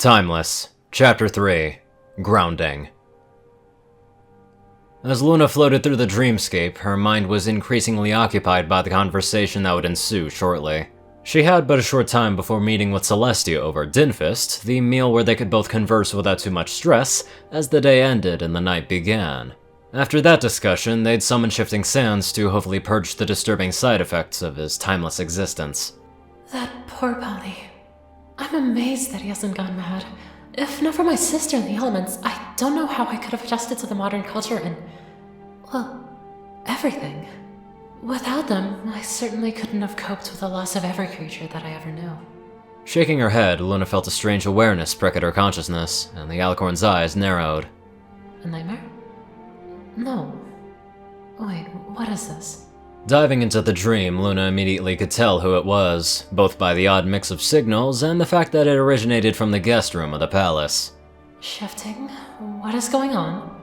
Timeless. Chapter 3. Grounding. As Luna floated through the dreamscape, her mind was increasingly occupied by the conversation that would ensue shortly. She had but a short time before meeting with Celestia over Dinfist, the meal where they could both converse without too much stress, as the day ended and the night began. After that discussion, they'd summon Shifting Sands to hopefully purge the disturbing side effects of his timeless existence. That poor pony. I'm amazed that he hasn't gone mad. If not for my sister and the elements, I don't know how I could have adjusted to the modern culture and, well, everything. Without them, I certainly couldn't have coped with the loss of every creature that I ever knew. Shaking her head, Luna felt a strange awareness prick at her consciousness, and the alicorn's eyes narrowed. A nightmare? No. Wait, what is this? Diving into the dream, Luna immediately could tell who it was, both by the odd mix of signals and the fact that it originated from the guest room of the palace. Shifting? What is going on?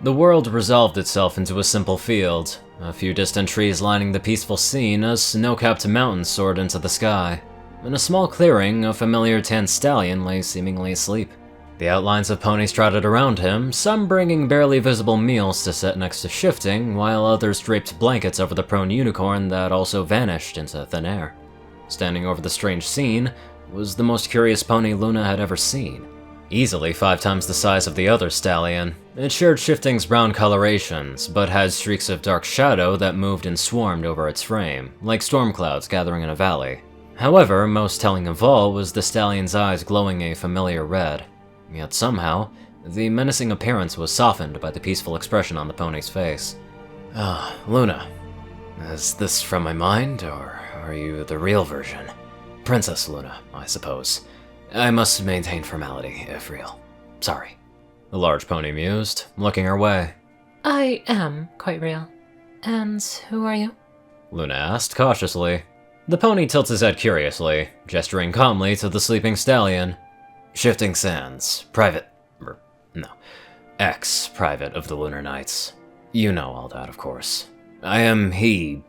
The world resolved itself into a simple field, a few distant trees lining the peaceful scene as snow-capped mountains soared into the sky. In a small clearing, a familiar tan stallion lay seemingly asleep. The outlines of ponies trotted around him, some bringing barely visible meals to sit next to Shifting, while others draped blankets over the prone unicorn that also vanished into thin air. Standing over the strange scene was the most curious pony Luna had ever seen. Easily 5 times the size of the other stallion, it shared Shifting's brown colorations, but had streaks of dark shadow that moved and swarmed over its frame, like storm clouds gathering in a valley. However, most telling of all was the stallion's eyes glowing a familiar red. Yet somehow, the menacing appearance was softened by the peaceful expression on the pony's face. Ah, Luna. Is this from my mind, or are you the real version? Princess Luna, I suppose. I must maintain formality, if real. Sorry. The large pony mused, looking her way. I am quite real. And who are you? Luna asked cautiously. The pony tilted his head curiously, gesturing calmly to the sleeping stallion. Shifting Sands, ex-private of the Lunar Knights. You know all that, of course. I am me.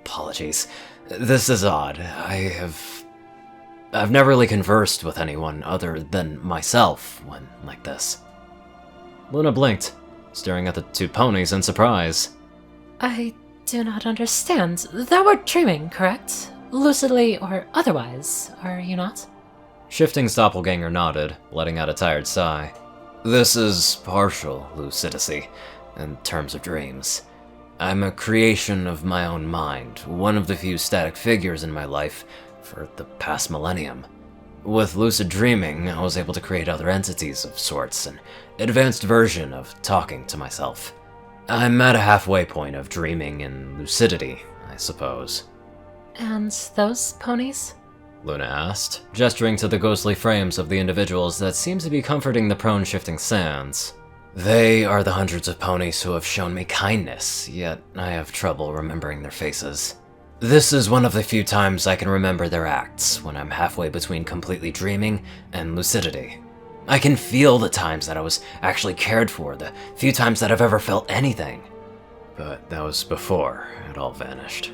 Apologies. This is odd. I've never really conversed with anyone other than myself when like this. Luna blinked, staring at the 2 ponies in surprise. I do not understand. Thou art dreaming, correct? Lucidly or otherwise, are you not? Shifting's doppelganger nodded, letting out a tired sigh. This is partial lucidity, in terms of dreams. I'm a creation of my own mind, one of the few static figures in my life for the past millennium. With lucid dreaming, I was able to create other entities of sorts, an advanced version of talking to myself. I'm at a halfway point of dreaming and lucidity, I suppose. And those ponies? Luna asked, gesturing to the ghostly frames of the individuals that seemed to be comforting the prone Shifting Sands. They are the hundreds of ponies who have shown me kindness, yet I have trouble remembering their faces. This is one of the few times I can remember their acts, when I'm halfway between completely dreaming and lucidity. I can feel the times that I was actually cared for, the few times that I've ever felt anything. But that was before it all vanished.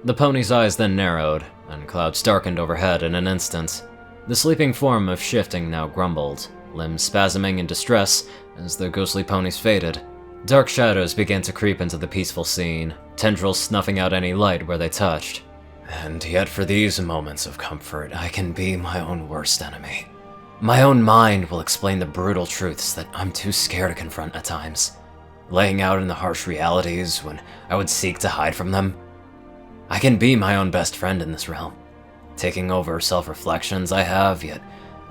The pony's eyes then narrowed, and clouds darkened overhead in an instant. The sleeping form of Shifting now grumbled, limbs spasming in distress as the ghostly ponies faded. Dark shadows began to creep into the peaceful scene, tendrils snuffing out any light where they touched. And yet for these moments of comfort, I can be my own worst enemy. My own mind will explain the brutal truths that I'm too scared to confront at times, laying out in the harsh realities when I would seek to hide from them. I can be my own best friend in this realm, taking over self-reflections I have, yet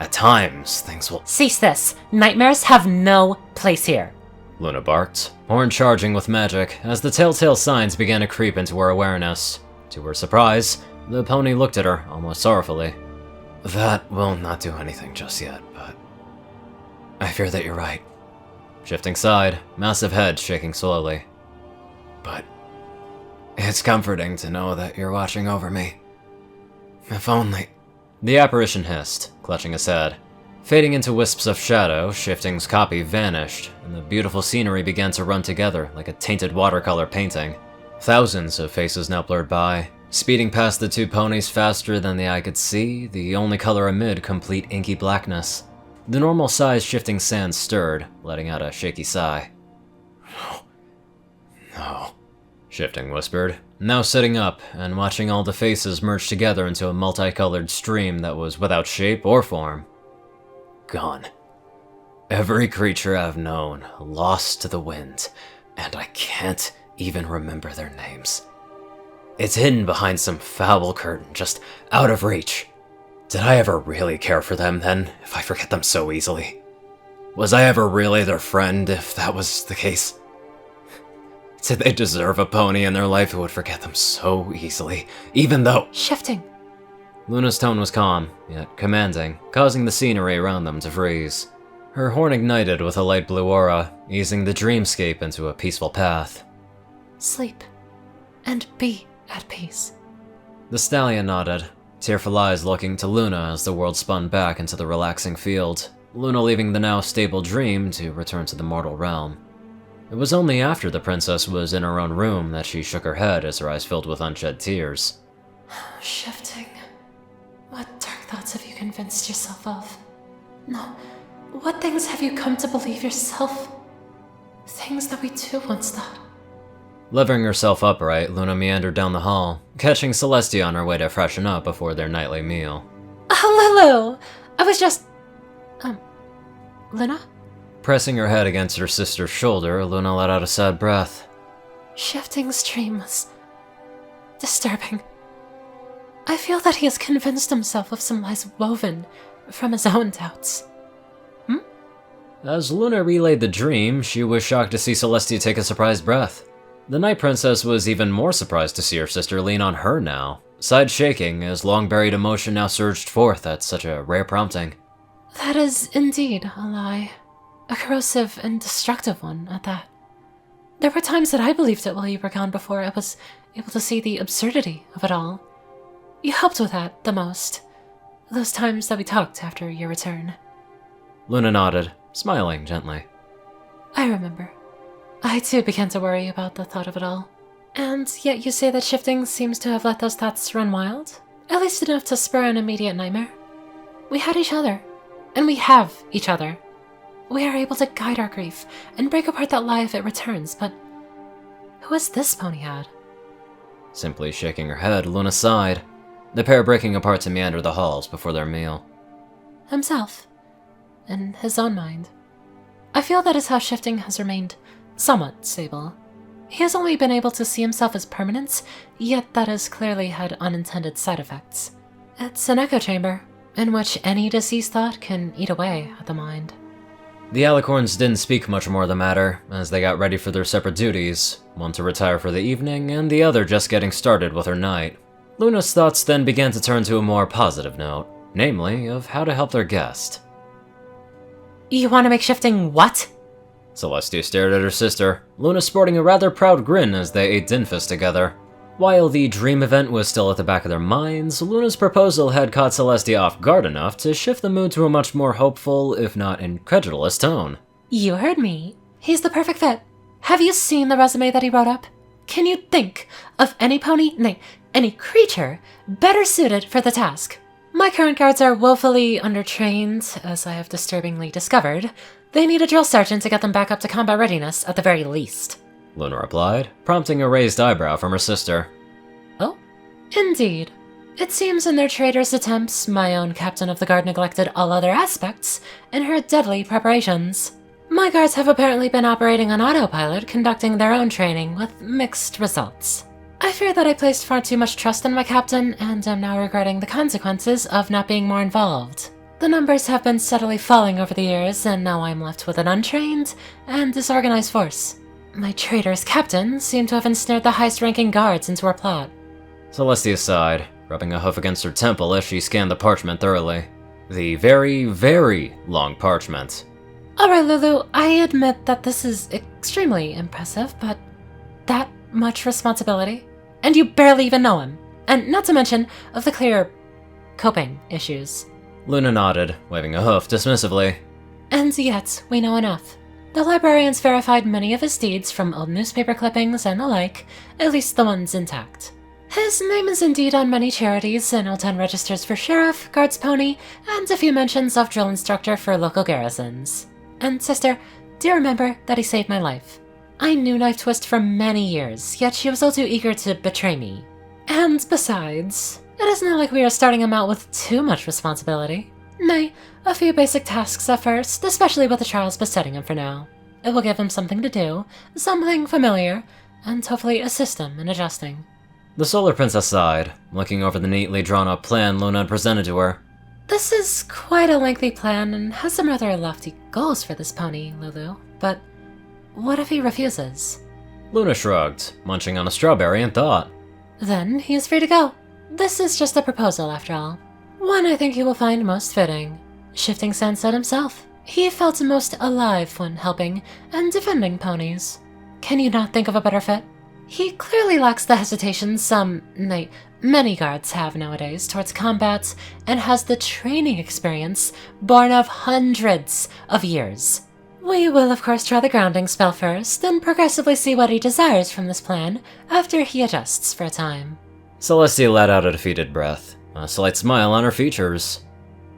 at times things will— Cease this! Nightmares have no place here! Luna barked, horn charging with magic, as the telltale signs began to creep into her awareness. To her surprise, the pony looked at her almost sorrowfully. That will not do anything just yet, but I fear that you're right. Shifting sighed, massive head shaking slowly. But it's comforting to know that you're watching over me. If only— The apparition hissed, clutching his head. Fading into wisps of shadow, Shifting's copy vanished, and the beautiful scenery began to run together like a tainted watercolor painting. Thousands of faces now blurred by, Speeding past the two ponies faster than the eye could see, the only color amid complete inky blackness. The normal-sized shifting sand stirred, letting out a shaky sigh. No, Shifting whispered, now sitting up and watching all the faces merge together into a multicolored stream that was without shape or form. Gone. Every creature I've known, lost to the wind, and I can't even remember their names. It's hidden behind some foul curtain, just out of reach. Did I ever really care for them then, if I forget them so easily? Was I ever really their friend, if that was the case? Did they deserve a pony in their life who would forget them so easily, even though— Shifting. Luna's tone was calm, yet commanding, causing the scenery around them to freeze. Her horn ignited with a light blue aura, easing the dreamscape into a peaceful path. Sleep. And be at peace. The stallion nodded, tearful eyes looking to Luna as the world spun back into the relaxing field, Luna leaving the now stable dream to return to the mortal realm. It was only after the princess was in her own room that she shook her head as her eyes filled with unshed tears. Shifting. What dark thoughts have you convinced yourself of? No, what things have you come to believe yourself? Things that we too once thought. Levering herself upright, Luna meandered down the hall, catching Celestia on her way to freshen up before their nightly meal. Lulu! I was just... Luna? Pressing her head against her sister's shoulder, Luna let out a sad breath. Shifting's dream was disturbing. I feel that he has convinced himself of some lies woven from his own doubts. As Luna relayed the dream, she was shocked to see Celestia take a surprised breath. The Night Princess was even more surprised to see her sister lean on her now, side shaking as long-buried emotion now surged forth at such a rare prompting. That is indeed a lie. A corrosive and destructive one, at that. There were times that I believed it while you were gone before I was able to see the absurdity of it all. You helped with that the most. Those times that we talked after your return. Luna nodded, smiling gently. I remember. I too began to worry about the thought of it all. And yet you say that Shifting seems to have let those thoughts run wild? At least enough to spur an immediate nightmare? We had each other. And we have each other. We are able to guide our grief and break apart that lie if it returns, but who is this ponyhead? Simply shaking her head, Luna sighed, the pair breaking apart to meander the halls before their meal. Himself. In his own mind. I feel that is how Shifting has remained somewhat stable. He has only been able to see himself as permanent, yet that has clearly had unintended side effects. It's an echo chamber, in which any deceased thought can eat away at the mind. The Alicorns didn't speak much more of the matter, as they got ready for their separate duties, one to retire for the evening, and the other just getting started with her night. Luna's thoughts then began to turn to a more positive note, namely, of how to help their guest. You want to make Shifting what? Celestia stared at her sister, Luna sporting a rather proud grin as they ate dinfus together. While the dream event was still at the back of their minds, Luna's proposal had caught Celestia off guard enough to shift the mood to a much more hopeful, if not incredulous tone. You heard me. He's the perfect fit. Have you seen the resume that he wrote up? Can you think of any pony, nay, any creature, better suited for the task? My current guards are woefully undertrained, as I have disturbingly discovered. They need a drill sergeant to get them back up to combat readiness, at the very least. Luna replied, prompting a raised eyebrow from her sister. Oh, indeed. It seems in their traitorous attempts, my own captain of the guard neglected all other aspects in her deadly preparations. My guards have apparently been operating on autopilot, conducting their own training with mixed results. I fear that I placed far too much trust in my captain, and am now regretting the consequences of not being more involved. The numbers have been steadily falling over the years, and now I'm left with an untrained and disorganized force. My traitorous captain seemed to have ensnared the highest-ranking guards into her plot. Celestia sighed, rubbing a hoof against her temple as she scanned the parchment thoroughly. The very, very long parchment. Alright, Lulu, I admit that this is extremely impressive, but that much responsibility? And you barely even know him. And not to mention of the clear coping issues. Luna nodded, waving a hoof dismissively. And yet, we know enough. The librarians verified many of his deeds from old newspaper clippings and the like, at least the ones intact. His name is indeed on many charities and all 10 registers for sheriff, guards pony, and a few mentions of drill instructor for local garrisons. And sister, do you remember that he saved my life? I knew Knife Twist for many years, yet she was all too eager to betray me. And besides, it isn't like we are starting him out with too much responsibility. Nay, a few basic tasks at first, especially with the trials besetting him for now. It will give him something to do, something familiar, and hopefully assist him in adjusting. The Solar Princess sighed, looking over the neatly drawn-up plan Luna had presented to her. This is quite a lengthy plan and has some rather lofty goals for this pony, Lulu, but what if he refuses? Luna shrugged, munching on a strawberry in thought. Then he is free to go. This is just a proposal, after all. One I think he will find most fitting. Shifting Sand said himself, he felt most alive when helping and defending ponies. Can you not think of a better fit? He clearly lacks the hesitation many guards have nowadays towards combat, and has the training experience born of hundreds of years. We will of course try the grounding spell first, and progressively see what he desires from this plan after he adjusts for a time. Celestia let out a defeated breath, a slight smile on her features.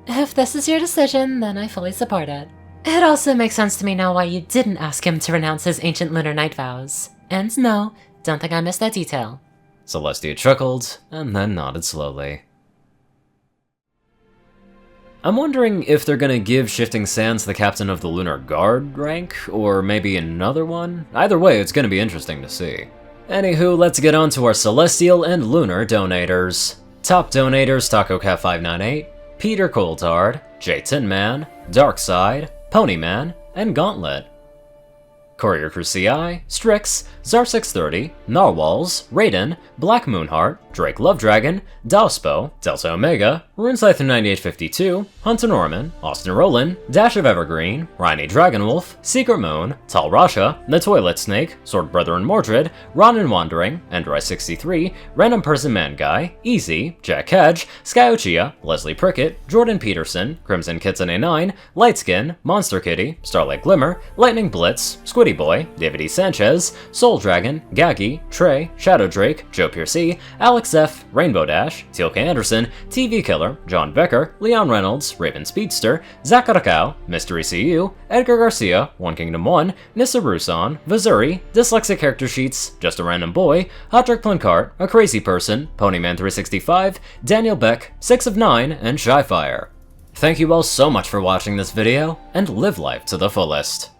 If this is your decision, then I fully support it. It also makes sense to me now why you didn't ask him to renounce his ancient lunar night vows. And no, don't think I missed that detail. Celestia chuckled, and then nodded slowly. I'm wondering if they're gonna give Shifting Sands the Captain of the Lunar Guard rank, or maybe another one? Either way, it's gonna be interesting to see. Anywho, let's get on to our Celestial and Lunar donators. Top donators: TacoCat598, Peter Coulthard, J Tinman, Darkside, Ponyman, and Gauntlet. CourierCruz CI, Strix, Zar630, Narwhals, Raiden, Black Moonheart, Drake Lovedragon, Dauspo, Delta Omega, RuneScyther9852, Hunter Norman, Austin Roland, Dash of Evergreen, Rhynie Dragonwolf, Secret Moon, Tal Rasha, The Toilet Snake, Sword Brethren Mordred, Ronin Wandering, Endrai63, Random Person Man Guy, Easy, Jack Hedge, Sky Uchiha, Leslie Prickett, Jordan Peterson, Crimson Kitsune 9, Lightskin, Monster Kitty, Starlight Glimmer, Lightning Blitz, Squiddy Boy, David E. Sanchez, Soul Dragon, Gaggy, Trey, Shadow Drake, Joe Piercy, Alex F, Rainbow Dash, Teal'c Anderson, TV Killer, John Becker, Leon Reynolds, Raven Speedster, Zach Arakau, Mystery CU, Edgar Garcia, One Kingdom 1, Nissa Rusan, Vazuri, Dyslexic Character Sheets, Just a Random Boy, Hotdrick Plincart, A Crazy Person, Ponyman365, Daniel Beck, 6 of 9, and Shyfire. Thank you all so much for watching this video, and live life to the fullest.